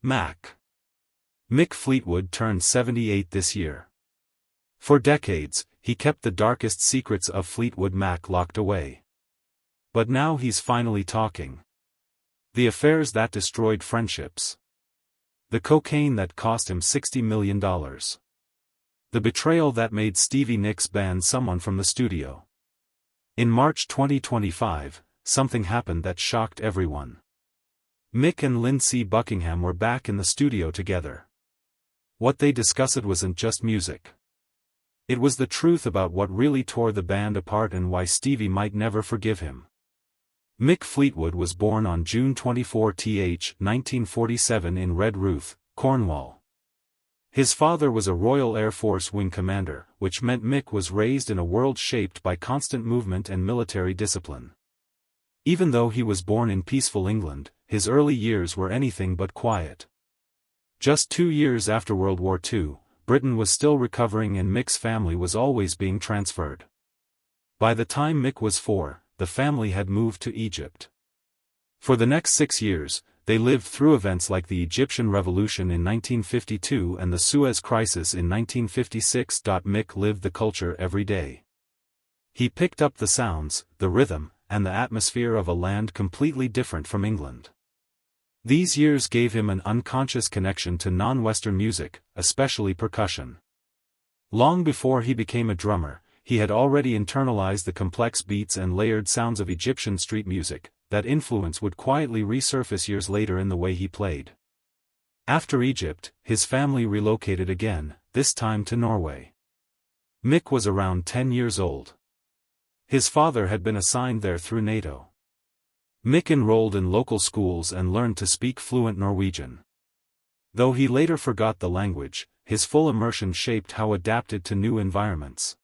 Mac. Mick Fleetwood turned 78 this year. For decades, he kept the darkest secrets of Fleetwood Mac locked away. But now he's finally talking. The affairs that destroyed friendships. The cocaine that cost him $60 million. The betrayal that made Stevie Nicks ban someone from the studio. In March 2025, something happened that shocked everyone. Mick and Lindsey Buckingham were back in the studio together. What they discussed wasn't just music. It was the truth about what really tore the band apart and why Stevie might never forgive him. Mick Fleetwood was born on June 24, 1947 in Redruth, Cornwall. His father was a Royal Air Force wing commander, which meant Mick was raised in a world shaped by constant movement and military discipline. Even though he was born in peaceful England, his early years were anything but quiet. Just 2 years after World War II, Britain was still recovering and Mick's family was always being transferred. By the time Mick was 4, the family had moved to Egypt. For the next 6 years, they lived through events like the Egyptian Revolution in 1952 and the Suez Crisis in 1956. Mick lived the culture every day. He picked up the sounds, the rhythm, and the atmosphere of a land completely different from England. These years gave him an unconscious connection to non-Western music, especially percussion. Long before he became a drummer, he had already internalized the complex beats and layered sounds of Egyptian street music. That influence would quietly resurface years later in the way he played. After Egypt, his family relocated again, this time to Norway. Mick was around 10 years old. His father had been assigned there through NATO. Mick enrolled in local schools and learned to speak fluent Norwegian. Though he later forgot the language, his full immersion shaped how adapted to new environments.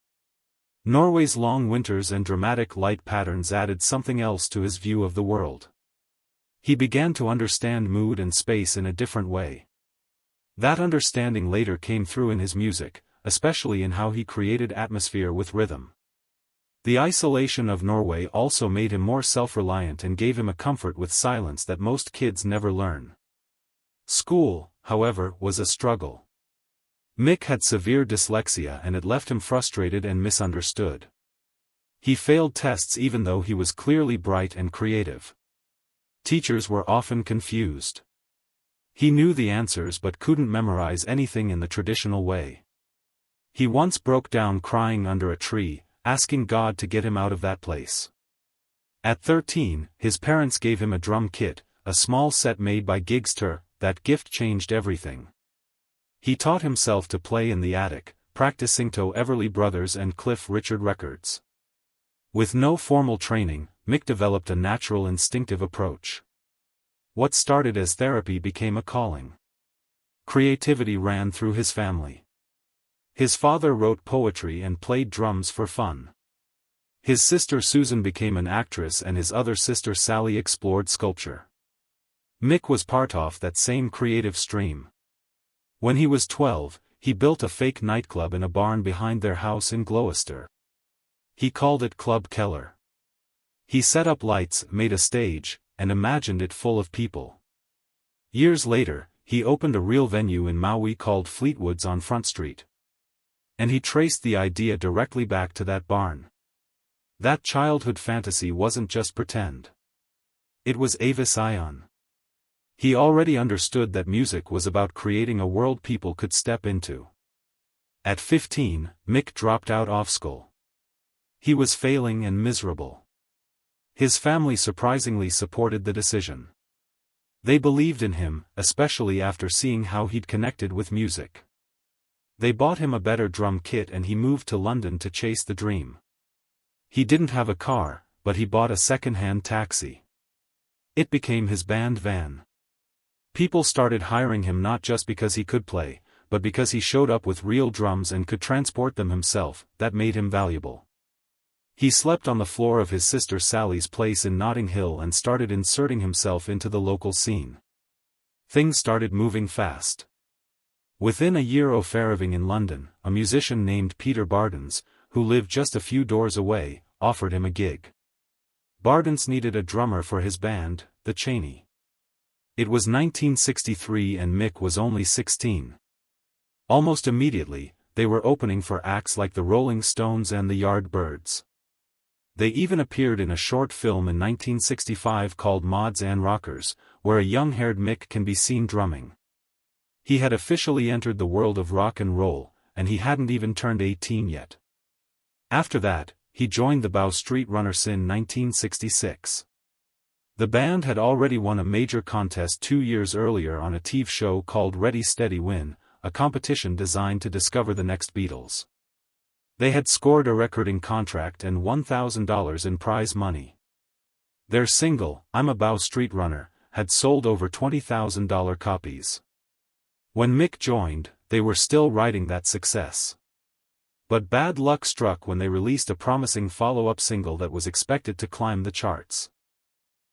Norway's long winters and dramatic light patterns added something else to his view of the world. He began to understand mood and space in a different way. That understanding later came through in his music, especially in how he created atmosphere with rhythm. The isolation of Norway also made him more self-reliant and gave him a comfort with silence that most kids never learn. School, however, was a struggle. Mick had severe dyslexia and it left him frustrated and misunderstood. He failed tests even though he was clearly bright and creative. Teachers were often confused. He knew the answers but couldn't memorize anything in the traditional way. He once broke down crying under a tree, asking God to get him out of that place. At 13, his parents gave him a drum kit, a small set made by Gigster. That gift changed everything. He taught himself to play in the attic, practicing to Everly Brothers and Cliff Richard records. With no formal training, Mick developed a natural instinctive approach. What started as therapy became a calling. Creativity ran through his family. His father wrote poetry and played drums for fun. His sister Susan became an actress and his other sister Sally explored sculpture. Mick was part of that same creative stream. When he was 12, he built a fake nightclub in a barn behind their house in Gloucester. He called it Club Keller. He set up lights, made a stage, and imagined it full of people. Years later, he opened a real venue in Maui called Fleetwood's on Front Street. And he traced the idea directly back to that barn. That childhood fantasy wasn't just pretend. It was Avis Ion. He already understood that music was about creating a world people could step into. At 15, Mick dropped out of school. He was failing and miserable. His family surprisingly supported the decision. They believed in him, especially after seeing how he'd connected with music. They bought him a better drum kit and he moved to London to chase the dream. He didn't have a car, but he bought a second-hand taxi. It became his band van. People started hiring him not just because he could play, but because he showed up with real drums and could transport them himself. That made him valuable. He slept on the floor of his sister Sally's place in Notting Hill and started inserting himself into the local scene. Things started moving fast. Within a year of arriving in London, a musician named Peter Bardens, who lived just a few doors away, offered him a gig. Bardens needed a drummer for his band, the Cheney. It was 1963 and Mick was only 16. Almost immediately, they were opening for acts like the Rolling Stones and the Yardbirds. They even appeared in a short film in 1965 called Mods and Rockers, where a young-haired Mick can be seen drumming. He had officially entered the world of rock and roll, and he hadn't even turned 18 yet. After that, he joined the Bow Street Runners in 1966. The band had already won a major contest 2 years earlier on a TV show called Ready Steady Win, a competition designed to discover the next Beatles. They had scored a recording contract and $1,000 in prize money. Their single, I'm a Bow Street Runner, had sold over $20,000 copies. When Mick joined, they were still riding that success. But bad luck struck when they released a promising follow-up single that was expected to climb the charts.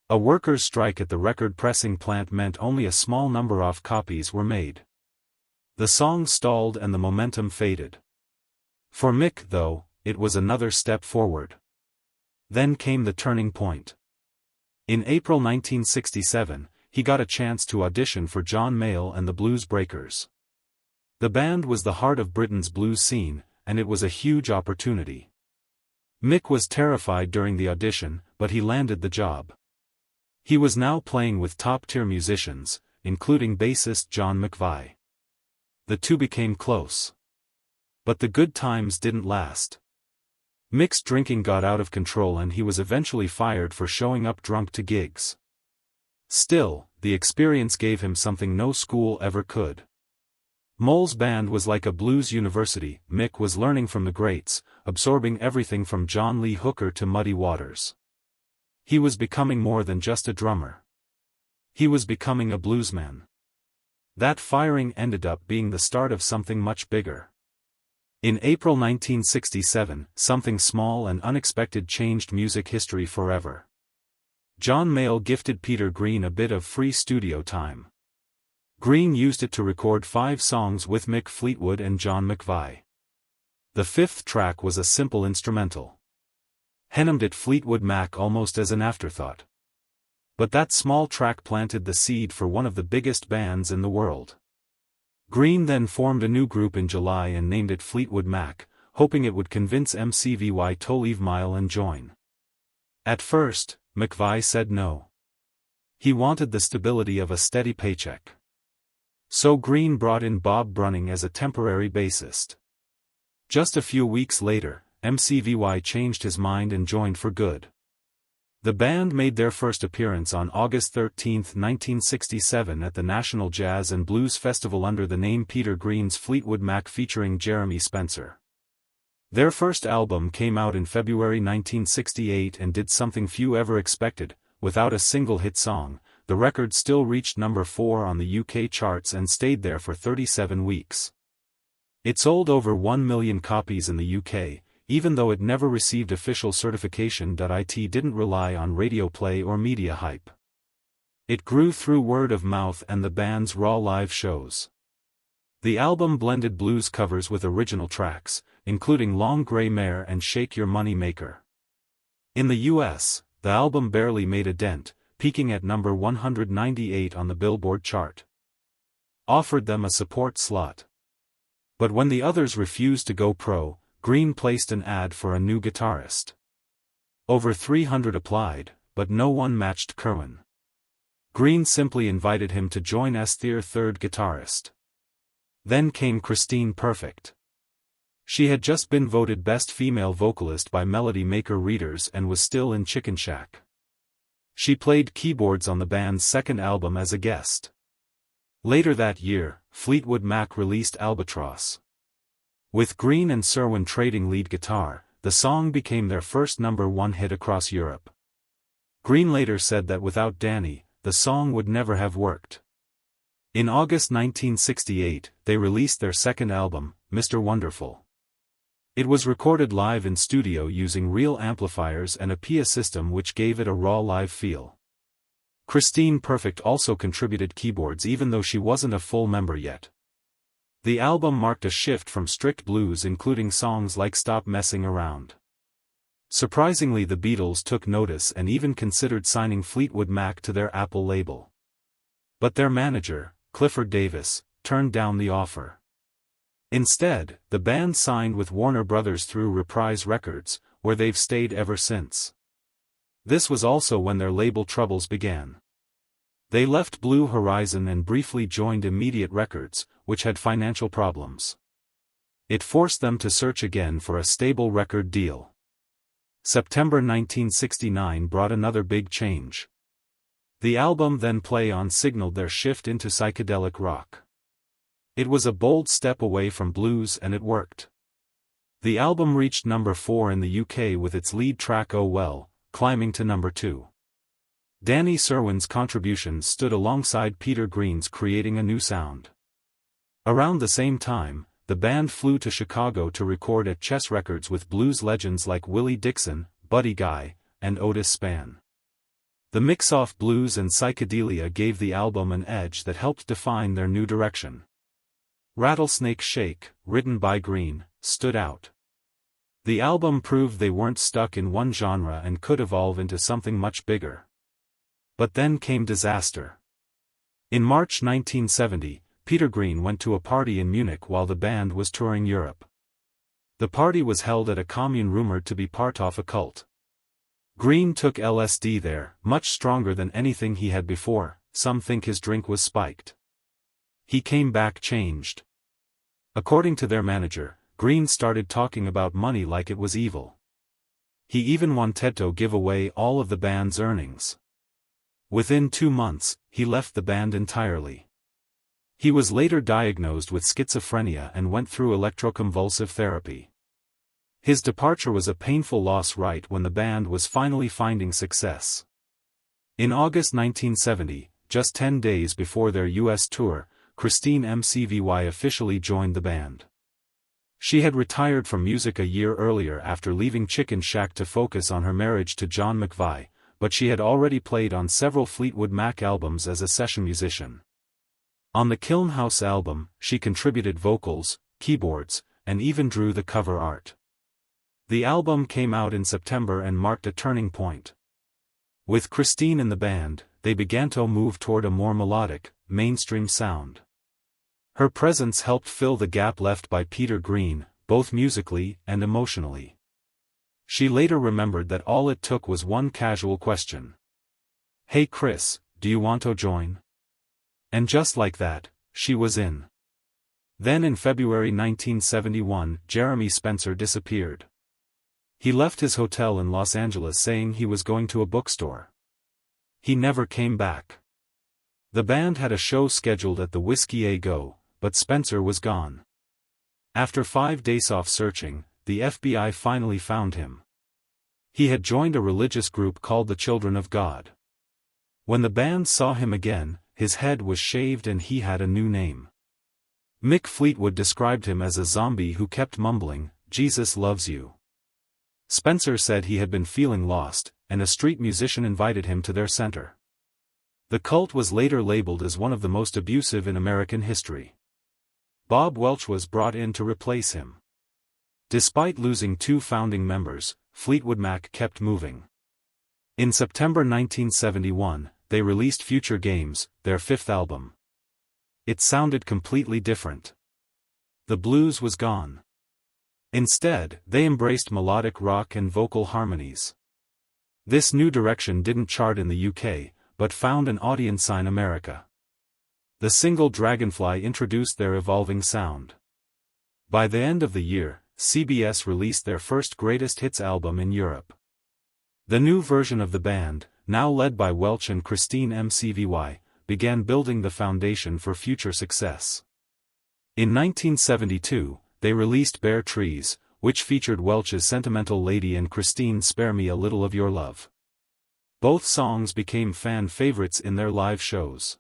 A workers' strike at the record pressing plant meant only a small number of copies were made. The song stalled and the momentum faded. For Mick, though, it was another step forward. Then came the turning point. In April 1967, he got a chance to audition for John Mayall and the Blues Breakers. The band was the heart of Britain's blues scene, and it was a huge opportunity. Mick was terrified during the audition, but he landed the job. He was now playing with top-tier musicians, including bassist John McVie. The two became close. But the good times didn't last. Mick's drinking got out of control and he was eventually fired for showing up drunk to gigs. Still, the experience gave him something no school ever could. Mole's band was like a blues university. Mick was learning from the greats, absorbing everything from John Lee Hooker to Muddy Waters. He was becoming more than just a drummer. He was becoming a bluesman. That firing ended up being the start of something much bigger. In April 1967, something small and unexpected changed music history forever. John Mayall gifted Peter Green a bit of free studio time. Green used it to record 5 songs with Mick Fleetwood and John McVie. The 5th track was a simple instrumental. Named it Fleetwood Mac almost as an afterthought. But that small track planted the seed for one of the biggest bands in the world. Green then formed a new group in July and named it Fleetwood Mac, hoping it would convince MCVY to leave Mayall and join. At first, McVie said no. He wanted the stability of a steady paycheck. So Green brought in Bob Brunning as a temporary bassist. Just a few weeks later, MCVY changed his mind and joined for good. The band made their first appearance on August 13, 1967 at the National Jazz and Blues Festival under the name Peter Green's Fleetwood Mac featuring Jeremy Spencer. Their first album came out in February 1968 and did something few ever expected. Without a single hit song, the record still reached number 4 on the UK charts and stayed there for 37 weeks. It sold over 1 million copies in the UK, even though it never received official certification. It didn't rely on radio play or media hype. It grew through word of mouth and the band's raw live shows. The album blended blues covers with original tracks, including Long Grey Mare and Shake Your Money Maker. In the US, the album barely made a dent, peaking at number 198 on the Billboard chart. Offered them a support slot. But when the others refused to go pro, Green placed an ad for a new guitarist. Over 300 applied, but no one matched Kerwin. Green simply invited him to join as their third guitarist. Then came Christine Perfect. She had just been voted Best Female Vocalist by Melody Maker readers and was still in Chicken Shack. She played keyboards on the band's second album as a guest. Later that year, Fleetwood Mac released Albatross. With Green and Serwin trading lead guitar, the song became their first number 1 hit across Europe. Green later said that without Danny, the song would never have worked. In August 1968, they released their second album, Mr. Wonderful. It was recorded live in studio using real amplifiers and a PA system which gave it a raw live feel. Christine Perfect also contributed keyboards even though she wasn't a full member yet. The album marked a shift from strict blues, including songs like Stop Messing Around. Surprisingly, the Beatles took notice and even considered signing Fleetwood Mac to their Apple label. But their manager, Clifford Davis, turned down the offer. Instead, the band signed with Warner Brothers through Reprise Records, where they've stayed ever since. This was also when their label troubles began. They left Blue Horizon and briefly joined Immediate Records, which had financial problems. It forced them to search again for a stable record deal. September 1969 brought another big change. The album Then Play On signaled their shift into psychedelic rock. It was a bold step away from blues and it worked. The album reached number 4 in the UK with its lead track Oh Well, climbing to number 2. Danny Sirwin's contributions stood alongside Peter Green's, creating a new sound. Around the same time, the band flew to Chicago to record at Chess Records with blues legends like Willie Dixon, Buddy Guy, and Otis Spann. The mix of blues and psychedelia gave the album an edge that helped define their new direction. Rattlesnake Shake, written by Green, stood out. The album proved they weren't stuck in one genre and could evolve into something much bigger. But then came disaster. In March 1970, Peter Green went to a party in Munich while the band was touring Europe. The party was held at a commune rumored to be part of a cult. Green took LSD there, much stronger than anything he had before. Some think his drink was spiked. He came back changed. According to their manager, Green started talking about money like it was evil. He even wanted to give away all of the band's earnings. Within 2 months, he left the band entirely. He was later diagnosed with schizophrenia and went through electroconvulsive therapy. His departure was a painful loss right when the band was finally finding success. In August 1970, just 10 days before their US tour, Christine McVie officially joined the band. She had retired from music a year earlier after leaving Chicken Shack to focus on her marriage to John McVie, but she had already played on several Fleetwood Mac albums as a session musician. On the Kiln House album, she contributed vocals, keyboards, and even drew the cover art. The album came out in September and marked a turning point. With Christine in the band, they began to move toward a more melodic, mainstream sound. Her presence helped fill the gap left by Peter Green, both musically and emotionally. She later remembered that all it took was one casual question. "Hey Chris, do you want to join?" And just like that, she was in. Then in February 1971, Jeremy Spencer disappeared. He left his hotel in Los Angeles saying he was going to a bookstore. He never came back. The band had a show scheduled at the Whiskey A Go, but Spencer was gone. After 5 days off searching, the FBI finally found him. He had joined a religious group called the Children of God. When the band saw him again, his head was shaved and he had a new name. Mick Fleetwood described him as a zombie who kept mumbling, "Jesus loves you." Spencer said he had been feeling lost, and a street musician invited him to their center. The cult was later labeled as one of the most abusive in American history. Bob Welch was brought in to replace him. Despite losing 2 founding members, Fleetwood Mac kept moving. In September 1971, they released Future Games, their 5th album. It sounded completely different. The blues was gone. Instead, they embraced melodic rock and vocal harmonies. This new direction didn't chart in the UK, but found an audience in America. The single Dragonfly introduced their evolving sound. By the end of the year, CBS released their first greatest hits album in Europe. The new version of the band, now led by Welch and Christine McVie, began building the foundation for future success. In 1972, they released Bare Trees, which featured Welch's Sentimental Lady and Christine's Spare Me a Little of Your Love. Both songs became fan favorites in their live shows.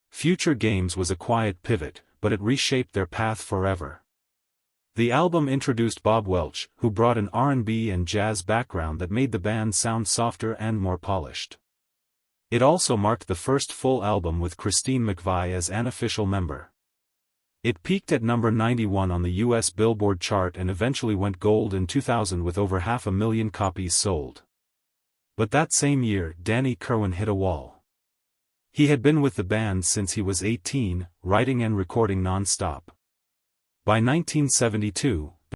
Future Games was a quiet pivot, but it reshaped their path forever. The album introduced Bob Welch, who brought an R&B and jazz background that made the band sound softer and more polished. It also marked the first full album with Christine McVie as an official member. It peaked at number 91 on the US Billboard chart and eventually went gold in 2000 with over 500,000 copies sold. But that same year, Danny Kirwan hit a wall. He had been with the band since he was 18, writing and recording non-stop. By 1972,